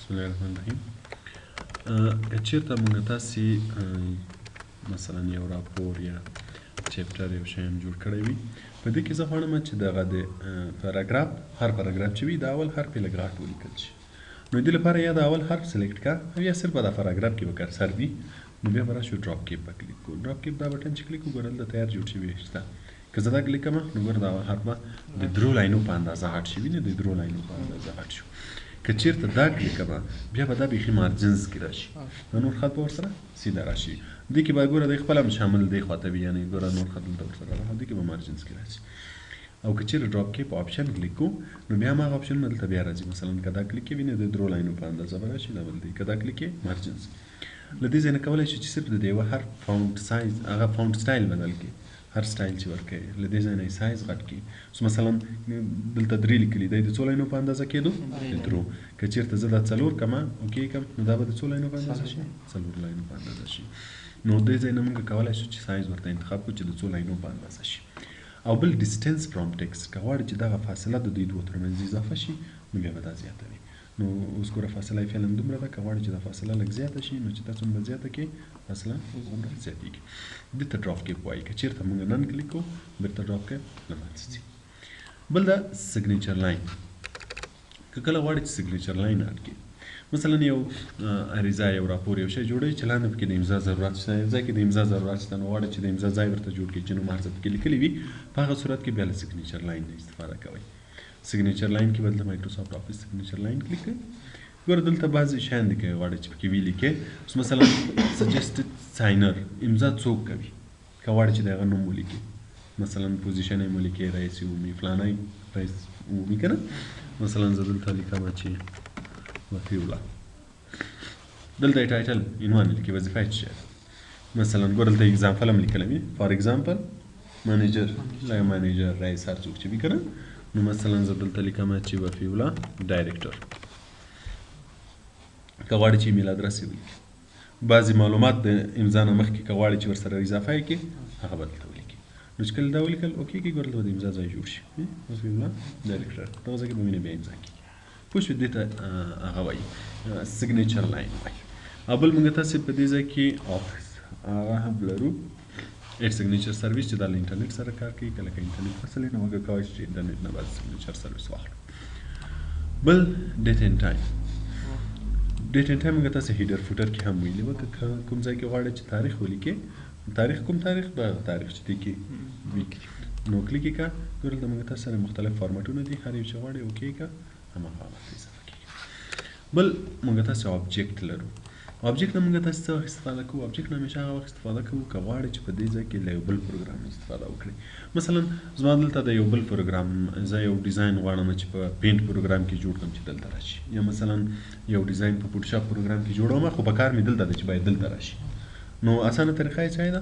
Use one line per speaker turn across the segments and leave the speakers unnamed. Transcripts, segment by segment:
بسم الله الرحمن الرحیم. که چیرته موږ تاسې مثلا یو راپور یا چپټر یو شی هم جوړ کړی وي، په دې کې زه غواړم چې دغه د پاراګراف هر پاراګراف چې وي د اول حرف یې لږ غټ ولیکل شي. نو دې لپاره یا د اول حرف سلیکټ کړه او یا صرف دا پاراګراف کې به کرسر وي. نو بیا به راشو ډراپ کیپ به کلیک کوو. ډراپ کیپ دا بټن چې کلیک کوو ګوره دلته تیار جوړ شوي شته. که زه دا کلیک کړم نو ګوره دا اول حرف به د درو لاینو په اندازه غټ شي، وینې د درو لاینو په اندازه غټ شو. که چیرته دا کلیک کړم بیا به دا بیخي مارجنز کې راشي، نور خط به ورسره سیده راشي. دې کې به ګوره دی خپله هم شامل دی خواته وي، یعنې ګوره نور خط دلته ورسره راغلی، دې کې به مارجنز کې راشي. او که چیرې ډراپ کیپ آپشن کلیک کوو نو بیا هم هغه آپشنونه دلته بیا راځي. مثلا که دا کلیک کوي د درو لاینو په اندازه به راشي، دا بل دی. که دا کلیک کوي مارجنز. له دې ځای نه کولی شو چې صرف د یوه هر فاونټ سایز هغه فاونټ سټایل بدل کړي. هر سټایل چې ورکوي له دې ځای نه یې سایز غټ کړي. سو مثلا دلته درې لیکلي دی د څو لاینو په اندازه کېدو د درو. که چیرته زه دا څلور کړمه اوکې کړم نو دا به د څو لاینو په اندازه شي؟ څلور لاینو په اندازه شي. نو دې ځای نه موږ کولی شو چې سایز ورته انتخاب کړو چې د څو لاینو په اندازه شي. او بل ډسټنس فرام ټکسټ، که غواړې چې دغه فاصله د دوی دوو ترمنځ اضافه شي نو بیا به دا زیاتوي. نو اوس ګوره فاصله یې فعلا دومره ده، که غواړې چې دا فاصله لږ زیاته شي نو چې تا څومره زیاته کړې فاصله هغومره زیاتېږي. دې ته ډراپ کیپ وایي. که چېرته موږ نن کلیک کوو بېرته ډراپ کیپ له منځه ځي. بل دا سیګنیچر لاین. که کله غواړې چې سیګنیچر لاین اډ کړې، مثلا یو عریضه یو راپور یو شی جوړوي چې لاندې پکې د امضا ضرورت شته، یو ځای کې د امضا ضرورت شته، نو غواړې چې د امضا ځای ورته جوړ کړي چې نوم هر څه پکې لیکلي وي، په هغه صورت کې بیا له سیګنیچر لاین نه استفاده کوئ. سیګنیچر لاین کې به دلته مایکروسافټ افیس سیګنیچر لاین کلیک کړئ. ګوره دلته بعضې شیان دي که غواړې چې پکې ولیکې. اوس مثلا سجسټډ ساینر امضا څوک کوي، که غواړې چې د هغه نوم ولیکې، مثلا پوزیشن یې ولیکې رئیس عمومي فلانی رئیس عمومي که نه. مثلا زه دلته لیکم چې وفي الله. دلته یې ټایټل عنوان لیکي، وظیفه یې څه شی ده. مثلا ګوره دلته اګزامپل هم لیکلی وي، فار اګزامپل منیجر منیجر رئیس هر څوک چې وي که نه. نو مثلا زه دلته لیکم چې وفي الله ډایرکټر. که غواړې چې ایمیل ادرس یې ولیکي، بعضې معلومات د امضا نه مخکې که غواړې چې ورسره اضافه یې کړې هغه به دلته ولیکي. نو چې کله دا ولیکل اوکې کړي ګوره دلته به د امضا ځای جوړ شي، وفي الله ډایرکټر. دغه ځای کې به وینې بیا امضا کړي. پوه شوې؟ دې ته هغه وایي سیګنیچر لاین وایي. او بل موږ تاسې په دې ځای کې آفس هغه هم لرو ایډ سیګنیچر سرویس چې دا له انټرنیټ سره کار کوي. کله که انټرنیټ فصل وي نو موږ کولی شو چې انټرنیټ نه بعد سیګنیچر سرویس واخلو. بل ډیټ اینډ ټایم. ډیټ اینډ ټایم موږ تاسې هیډر فوټر کې هم ویلي وه. که کوم ځای کې غواړئ چې تاریخ ولیکې، تاریخ کوم تاریخ به هغه تاریخ چې دې کې وي نو کلیک یې کړه. ګوره دلته موږ تاسو سره مختلف فارمټونه دي، هر یو چې غواړئ اوکې یې کړه هماغه ورته اضافه کېږي. بل موږ تاسې آبجیکټ لرو. آبجیکټ نه موږ تاسې څه وخت استفاده کوو؟ آبجیکټ نه همیشه هغه وخت استفاده کوو که غواړئ چې په دې ځای کې له یو بل پروګرام استفاده وکړئ. مثلا زما دلته د یو بل پروګرام زه یو ډیزاین غواړم چې په پینټ پروګرام کې جوړ کړم چې دلته راشي، یا مثلا یو ډیزاین په فوټوشاپ پروګرام کې جوړوم خو په کار مې دلته ده چې باید دلته راشي. نو اسانه طریقه یې څه ده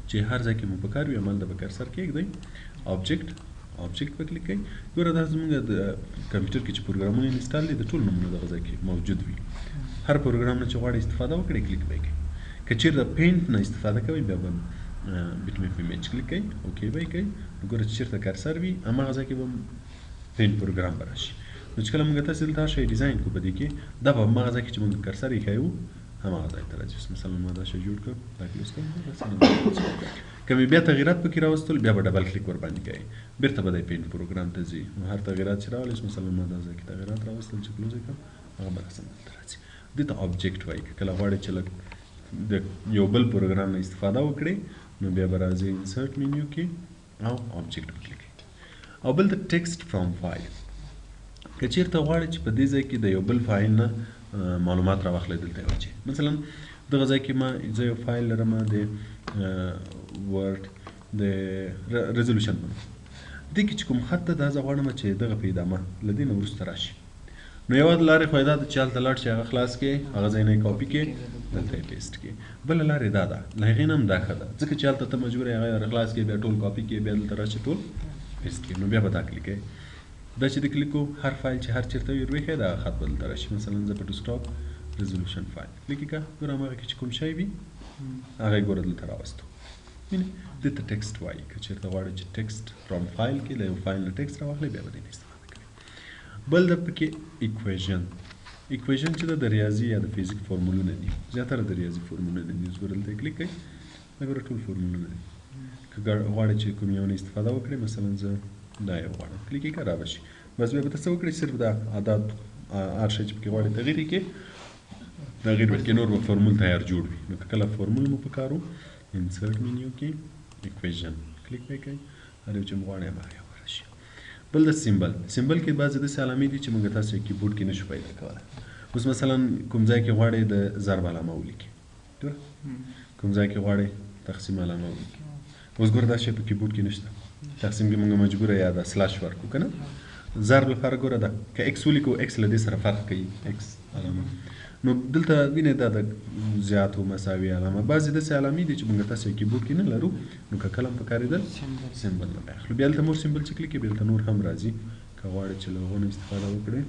چې هر ځای کې مو په کار وي عمل د به کرسر کېږدئ، آبجیکټ په کلیک کوئ. ګوره دا زموږ د کمپیوټر کې چې پروګرامونه انسټال دي د ټول نومونه دغه ځای کې موجود وي. هر پروګرام نه چې غواړئ استفاده وکړئ کلیک به یې کوئ. که چېرته پینټ نه استفاده کوئ بیا به بیټ میپ ایمیج کلیک کوئ اوکې به یې کوئ. نو ګوره چې چېرته کرسر وي هماغه ځای کې به پینټ پروګرام به راشي. نو چې کله موږ تاسې دلته هر شی ډیزاین کړو په دې کې دا به هماغه ځای کې چې موږ کرسر ایښی وو هماغه ځای ته راځي. مثلا ما دا شی جوړ کړ دا کلوز کړم. که مې بیا تغیرات پکې راوستل بیا به ډبل کلیک ورباندې کوئ، بېرته به دی پینټ پروګرام ته ځي. نو هر تغیرات چې راولئ مثلا ما دا ځای کې تغیرات راوستل چې کلوز یې کړم هغه به رسم دلته راځي. دې ته آبجیکټ وایي. که کله غواړئ چې د یو بل پروګرام نه استفاده وکړئ نو بیا به راځئ انسرټ مینیو کې او آبجیکټ په کلیک کوئ. او بل د ټیکسټ فرام فایل. که چېرته غواړئ چې په دې ځای کې د یو بل فایل نه معلومات راواخلئ دلته یې واچئ. مثلا دغه ځای کې زه یو فایل لرم د ورډ د ریزولوشن په نوم. دې کې چې کوم خط ده دا زه غواړم چې دغه په ادامه له دې نه وروسته راشي. نو یوه لارې خو یې دا ده چې هلته لاړ شي هغه خلاص کړې هغه ځای نه یې کاپي کړې دلته یې پیسټ کړې. بله لار یې دا ده له هغې نه هم دا ښه ده ځکه چې هلته ته مجبور یې هغه خلاص کړې بیا ټول کاپي کړې بیا دلته راشي ټول پیسټ کړې. نو بیا به دا کلیک کوې. دا چې د کلیک کوو هر فایل چې هر چېرته وي ور وښیې دغه خط به دلته راشي. مثلا زه په ډیسکټاپ ریزولوشن فایل کلیک یې کړه. ګوره هماغه کې چې کوم شی وي هغه یې ګوره دلته راوستو. وینې دې ته ټکسټ وایي. که چېرته غواړئ چې ټکسټ فرام فایل کې له یو فایل نه ټکسټ راواخلئ بیا به دې نه استفاده کوئ. بل د پکې ایکویژن. ایکویشن چې د ریاضي یا د فزیک فورمولونه دي زیاتره د ریاضي فورمولونه دي اوس ګوره دلته کلیک کوئ دا ګوره ټول فورمولونه دي که غواړئ چې کوم یو نه استفاده وکړئ مثلا زه دا یو غواړم کلیک یې کړه را به شي بس بیا به ته څه وکړئ صرف دا عدد هر شی چې پکې غواړئ تغییر یې کړئ تغییر وکړئ نور به فورمول تیار جوړ وي نو که کله فورمول مو په کار و انسرټ منیو کې ایکویشن کلیک به یې کوئ هر یو چې مو غواړئ هماغه یو راشي بل د سیمبل کې بعضې داسې علامې دي چې موږ تاسو یې کیبورډ کې نشو پیدا کولی اوس مثلا کوم ځای کې غواړئ د ضرب علامه ولیکئ کوم ځای کې غواړئ تقسیم علامه ولیکئ اوس ګوره دا شی په کیبورډ کې نشته تقسیم کې موږ مجبوره یا دا سلاش ورکو که نه ضرب لپاره ګوره دا که ایکس ولیکو ایکس له دې سره فرق کوي ایکس علامه نو دلته وینئ دا د زیاتو مساوي علامه بعضې داسې علامې دي چې موږ تاسو یې کیبورډ کې نه لرو نو که کله هم پکارېدل سیمبل به اخلو بیا دلته مور سیمبل چې کلیک کړئ بیا دلته نور هم راځي که غواړئ چې له هغو نه استفاده وکړئ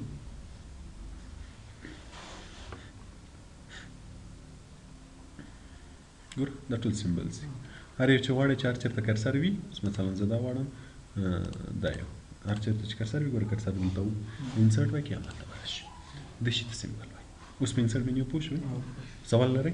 ګوره دا ټول سیمبلز دي هر یو چې غواړئ چې هر چېرته کرسر وي مثلا زه دا غواړم دا یو هر چېرته چې کرسر وي ګوره کرسر دلته انسرټ وایي که همالته به راشي دې شي ته سیمبل وایي اوس په انسرټ منیو پوه شوئ سوال لرئ